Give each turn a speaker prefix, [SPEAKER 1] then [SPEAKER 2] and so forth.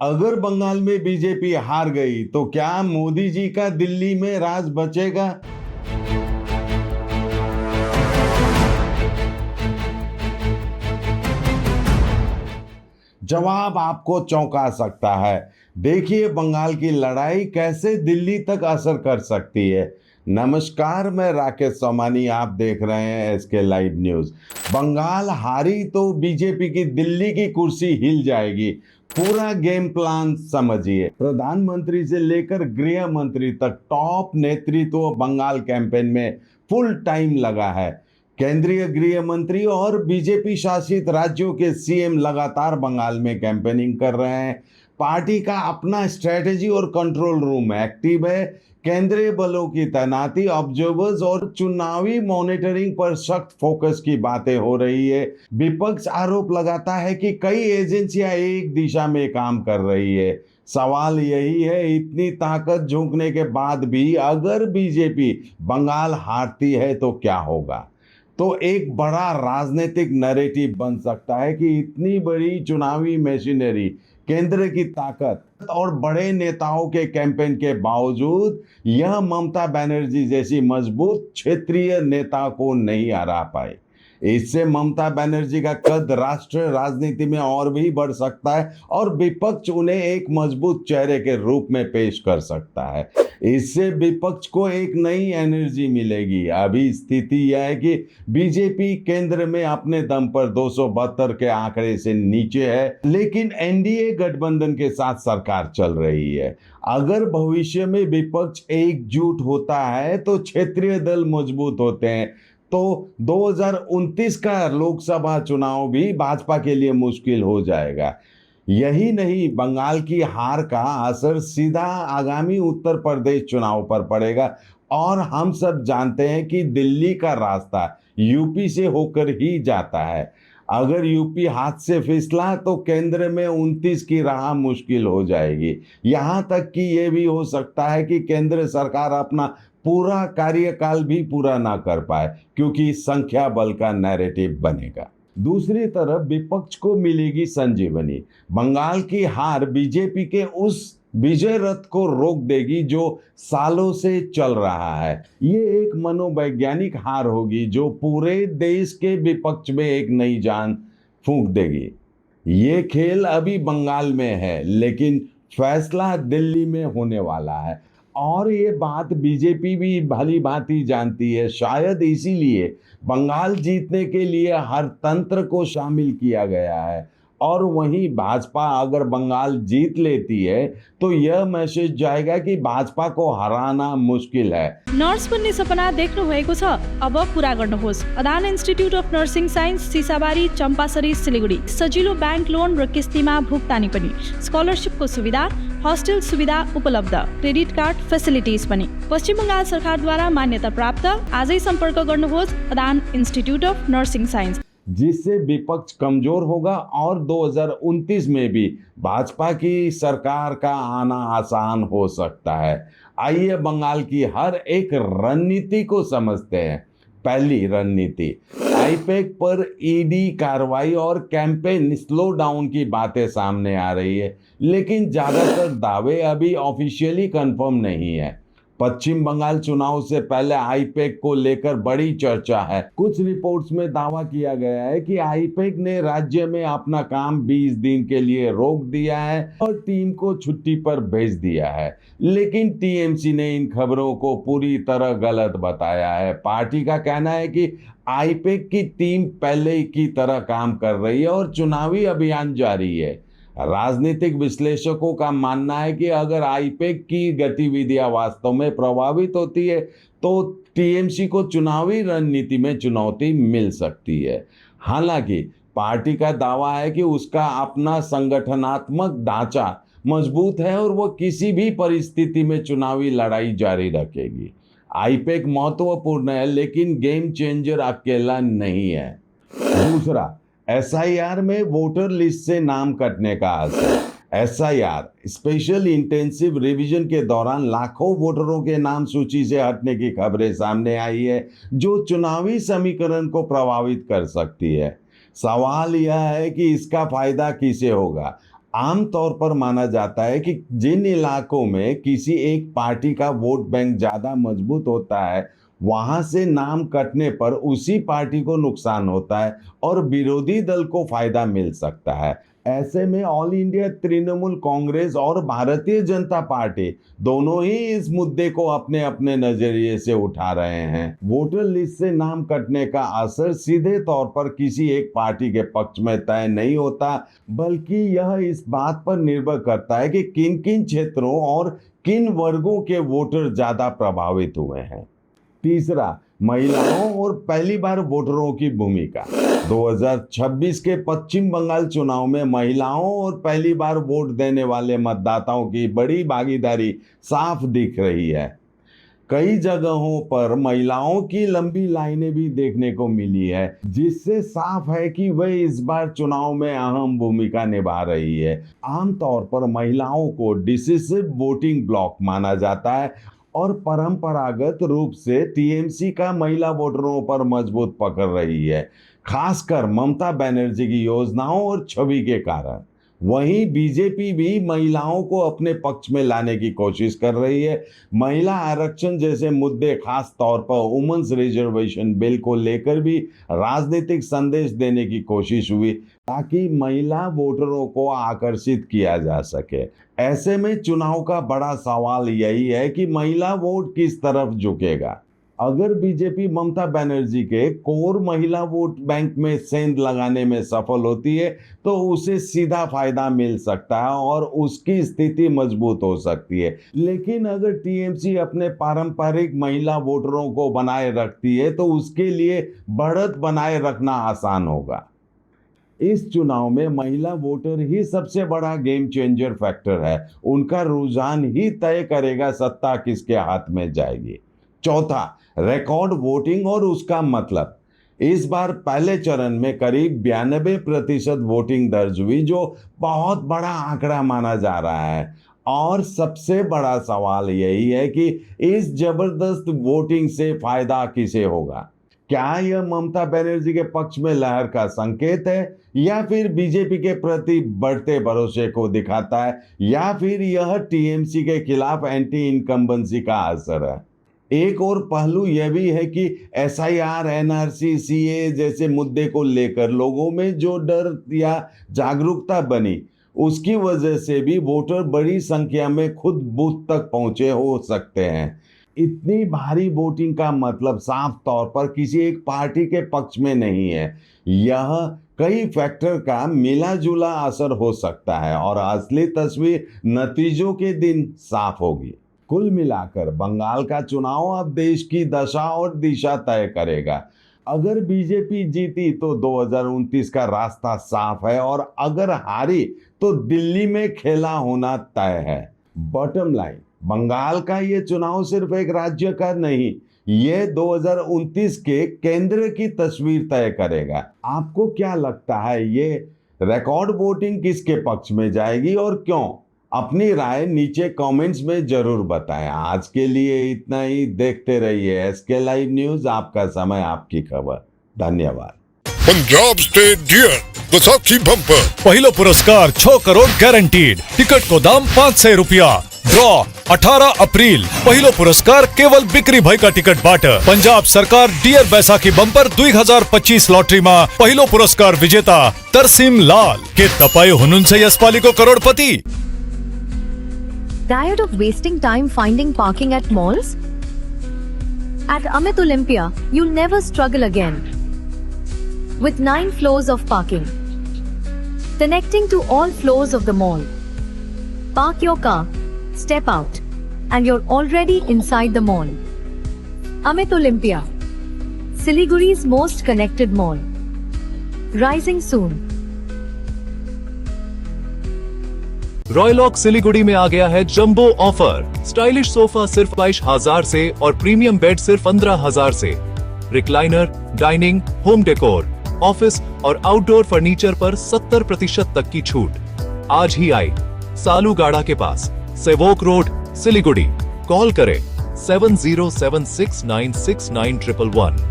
[SPEAKER 1] अगर बंगाल में बीजेपी हार गई तो क्या मोदी जी का दिल्ली में राज बचेगा? जवाब आपको चौंका सकता है। देखिए बंगाल की लड़ाई कैसे दिल्ली तक असर कर सकती है। नमस्कार, मैं राकेश सोमानी, आप देख रहे हैं एसके लाइव न्यूज। बंगाल हारी तो बीजेपी की दिल्ली की कुर्सी हिल जाएगी। पूरा गेम प्लान समझिए। प्रधानमंत्री से लेकर गृह मंत्री तक टॉप नेतृत्व बंगाल कैंपेन में फुल टाइम लगा है। केंद्रीय गृह मंत्री और बीजेपी शासित राज्यों के सीएम लगातार बंगाल में कैंपेनिंग कर रहे हैं। पार्टी का अपना स्ट्रेटेजी और कंट्रोल रूम एक्टिव है। केंद्रीय बलों की तैनाती, ऑब्जर्वर्स और चुनावी मॉनिटरिंग पर सख्त फोकस की बातें हो रही है। विपक्ष आरोप लगाता है कि कई एजेंसियां एक दिशा में काम कर रही है। सवाल यही है, इतनी ताकत झोंकने के बाद भी अगर बीजेपी बंगाल हारती है तो क्या होगा? तो एक बड़ा राजनीतिक नैरेटिव बन सकता है कि इतनी बड़ी चुनावी मशीनरी, केंद्र की ताकत और बड़े नेताओं के कैंपेन के बावजूद यह ममता बनर्जी जैसी मजबूत क्षेत्रीय नेता को नहीं हरा पाए। इससे ममता बनर्जी का कद राष्ट्रीय राजनीति में और भी बढ़ सकता है और विपक्ष उन्हें एक मजबूत चेहरे के रूप में पेश कर सकता है। इससे विपक्ष को एक नई एनर्जी मिलेगी। अभी स्थिति यह है कि बीजेपी केंद्र में अपने दम पर 272 के आंकड़े से नीचे है, लेकिन एनडीए गठबंधन के साथ सरकार चल रही है। अगर भविष्य में विपक्ष एकजुट होता है तो क्षेत्रीय दल मजबूत होते हैं, तो 2029 का लोकसभा चुनाव भी भाजपा के लिए मुश्किल हो जाएगा। यही नहीं, बंगाल की हार का असर सीधा आगामी उत्तर प्रदेश चुनाव पर पड़ेगा और हम सब जानते हैं कि दिल्ली का रास्ता यूपी से होकर ही जाता है। अगर यूपी हाथ से फिसला तो केंद्र में 29 की राह मुश्किल हो जाएगी। यहां तक कि यह भी हो सकता है कि केंद्र सरकार अपना पूरा कार्यकाल भी पूरा ना कर पाए, क्योंकि संख्या बल का नैरेटिव बनेगा। दूसरी तरफ विपक्ष को मिलेगी संजीवनी। बंगाल की हार बीजेपी के उस विजय रथ को रोक देगी जो सालों से चल रहा है। ये एक मनोवैज्ञानिक हार होगी जो पूरे देश के विपक्ष में एक नई जान फूंक देगी। ये खेल अभी बंगाल में है, लेकिन फैसला दिल्ली में होने वाला है और ये बात बीजेपी भी भली भांति जानती है। शायद इसीलिए बंगाल जीतने के लिए हर तंत्र को शामिल किया गया है। और वहीं भाजपा अगर बंगाल जीत लेती है तो यह मैसेज जाएगा कि भाजपा को हराना मुश्किल है।
[SPEAKER 2] नर्स बन्ने सपना देख्नु भएको छ, अब पूरा गर्नुहोस्। Adan institute of nursing science, Sisabari, Champasari, Siliguri. सजिलो ब्याङ्क लोन र किस्तीमा भुक्तानी पनि, स्कलरसिपको सुविधा, हस्टेल सुविधा उपलब्ध, क्रेडिट कार्ड फेसिलिटिज पनि। पश्चिम बंगाल सरकारद्वारा मान्यता प्राप्त। आजै सम्पर्क गर्नुहोस् Adan institute of nursing signs.
[SPEAKER 1] जिससे विपक्ष कमजोर होगा और 2029 में भी भाजपा की सरकार का आना आसान हो सकता है। आइए बंगाल की हर एक रणनीति को समझते हैं। पहली रणनीति, आईपैक पर ईडी कार्रवाई और कैंपेन स्लो डाउन की बातें सामने आ रही है, लेकिन ज्यादातर दावे अभी ऑफिशियली कंफर्म नहीं है। पश्चिम बंगाल चुनाव से पहले आईपैक को लेकर बड़ी चर्चा है। कुछ रिपोर्ट्स में दावा किया गया है कि आईपैक ने राज्य में अपना काम 20 दिन के लिए रोक दिया है और टीम को छुट्टी पर भेज दिया है, लेकिन टीएमसी ने इन खबरों को पूरी तरह गलत बताया है। पार्टी का कहना है कि आईपैक की टीम पहले की तरह काम कर रही है और चुनावी अभियान जारी है। राजनीतिक विश्लेषकों का मानना है कि अगर आईपैक की गतिविधियां वास्तव में प्रभावित होती है तो टीएमसी को चुनावी रणनीति में चुनौती मिल सकती है। हालांकि पार्टी का दावा है कि उसका अपना संगठनात्मक ढांचा मजबूत है और वो किसी भी परिस्थिति में चुनावी लड़ाई जारी रखेगी। आईपैक महत्वपूर्ण है, लेकिन गेम चेंजर अकेला नहीं है। दूसरा, एसआईआर में वोटर लिस्ट से नाम कटने का असर। एसआईआर स्पेशल इंटेंसिव रिवीजन के दौरान लाखों वोटरों के नाम सूची से हटने की खबरें सामने आई है, जो चुनावी समीकरण को प्रभावित कर सकती है। सवाल यह है कि इसका फायदा किसे होगा? आमतौर पर माना जाता है कि जिन इलाकों में किसी एक पार्टी का वोट बैंक ज्यादा मजबूत होता है, वहां से नाम कटने पर उसी पार्टी को नुकसान होता है और विरोधी दल को फायदा मिल सकता है। ऐसे में ऑल इंडिया तृणमूल कांग्रेस और भारतीय जनता पार्टी दोनों ही इस मुद्दे को अपने अपने नजरिए से उठा रहे हैं। वोटर लिस्ट से नाम कटने का असर सीधे तौर पर किसी एक पार्टी के पक्ष में तय नहीं होता, बल्कि यह इस बात पर निर्भर करता है कि किन किन क्षेत्रों और किन वर्गों के वोटर ज्यादा प्रभावित हुए हैं। तीसरा, महिलाओं और पहली बार वोटरों की भूमिका। 2026 के पश्चिम बंगाल चुनाव में महिलाओं और पहली बार वोट देने वाले मतदाताओं की बड़ी भागीदारी साफ दिख रही है। कई जगहों पर महिलाओं की लंबी लाइनें भी देखने को मिली है, जिससे साफ है कि वह इस बार चुनाव में अहम भूमिका निभा रही है। आमतौर पर महिलाओं को डिसिसिव वोटिंग ब्लॉक माना जाता है और परंपरागत रूप से टीएमसी का महिला वोटरों पर मजबूत पकड़ रही है, खासकर ममता बनर्जी की योजनाओं और छवि के कारण। वहीं बीजेपी भी महिलाओं को अपने पक्ष में लाने की कोशिश कर रही है। महिला आरक्षण जैसे मुद्दे, खास तौर पर वुमेन्स रिजर्वेशन बिल को लेकर भी राजनीतिक संदेश देने की कोशिश हुई, ताकि महिला वोटरों को आकर्षित किया जा सके। ऐसे में चुनाव का बड़ा सवाल यही है कि महिला वोट किस तरफ झुकेगा। अगर बीजेपी ममता बनर्जी के कोर महिला वोट बैंक में सेंध लगाने में सफल होती है तो उसे सीधा फायदा मिल सकता है और उसकी स्थिति मजबूत हो सकती है। लेकिन अगर टीएमसी अपने पारंपरिक महिला वोटरों को बनाए रखती है तो उसके लिए बढ़त बनाए रखना आसान होगा। इस चुनाव में महिला वोटर ही सबसे बड़ा गेम चेंजर फैक्टर है। उनका रुझान ही तय करेगा सत्ता किसके हाथ में जाएगी। चौथा, रिकॉर्ड वोटिंग और उसका मतलब। इस बार पहले चरण में करीब 92% वोटिंग दर्ज हुई, जो बहुत बड़ा आंकड़ा माना जा रहा है। और सबसे बड़ा सवाल यही है कि इस जबरदस्त वोटिंग से फायदा किसे होगा। क्या यह ममता बनर्जी के पक्ष में लहर का संकेत है, या फिर बीजेपी के प्रति बढ़ते भरोसे को दिखाता है, या फिर यह टीएमसी के खिलाफ एंटी इनकम्बेंसी का असर है। एक और पहलू यह भी है कि एसआईआर, एनआरसी, सीए जैसे मुद्दे को लेकर लोगों में जो डर या जागरूकता बनी, उसकी वजह से भी वोटर बड़ी संख्या में खुद बूथ तक पहुंचे हो सकते हैं। इतनी भारी वोटिंग का मतलब साफ तौर पर किसी एक पार्टी के पक्ष में नहीं है। यह कई फैक्टर का मिला जुला असर हो सकता है और असली तस्वीर नतीजों के दिन साफ होगी। कुल मिलाकर बंगाल का चुनाव अब देश की दशा और दिशा तय करेगा। अगर बीजेपी जीती तो 2029 का रास्ता साफ है, और अगर हारी तो दिल्ली में खेला होना तय है। बॉटम लाइन, बंगाल का ये चुनाव सिर्फ एक राज्य का नहीं, ये 2029 के केंद्र की तस्वीर तय करेगा। आपको क्या लगता है, ये रिकॉर्ड वोटिंग किसके पक्ष में जाएगी और क्यों? अपनी राय नीचे कमेंट्स में जरूर बताएं। आज के लिए इतना ही। देखते रहिए एसके लाइव न्यूज, आपका समय आपकी खबर। धन्यवाद।
[SPEAKER 3] Punjab state dear Baisakhi bumper
[SPEAKER 4] पहिलो पुरस्कार 6 करोड़ गारंटीड। टिकट को दाम 500 रुपया। ड्रॉ 18 अप्रैल। पहिलो पुरस्कार केवल बिक्री भएका टिकट बाट। पंजाब सरकार डियर बैसाखी बम्पर 2025 लॉटरी में पहिलो पुरस्कार विजेता तरसिम लाल। के तपाईं हुनुहुन्छ यसपालिको करोडपति?
[SPEAKER 5] Tired of wasting time finding parking at malls? At Amit Olympia, you'll never struggle again. With 9 floors of parking, connecting to all floors of the mall. Park your car, step out, and you're already inside the mall. Amit Olympia, Siliguri's most connected mall. Rising soon.
[SPEAKER 6] रॉयलॉक Siliguri में आ गया है jumbo offer. Stylish sofa सिर्फ 22,000 से और premium bed सिर्फ 15,000 से। Recliner, dining, home decor, office और outdoor furniture पर 70% तक की छूट। आज ही आए सालूगाड़ा के पास, सेवोक रोड, सिलीगुड़ी। कॉल करें 7076969111।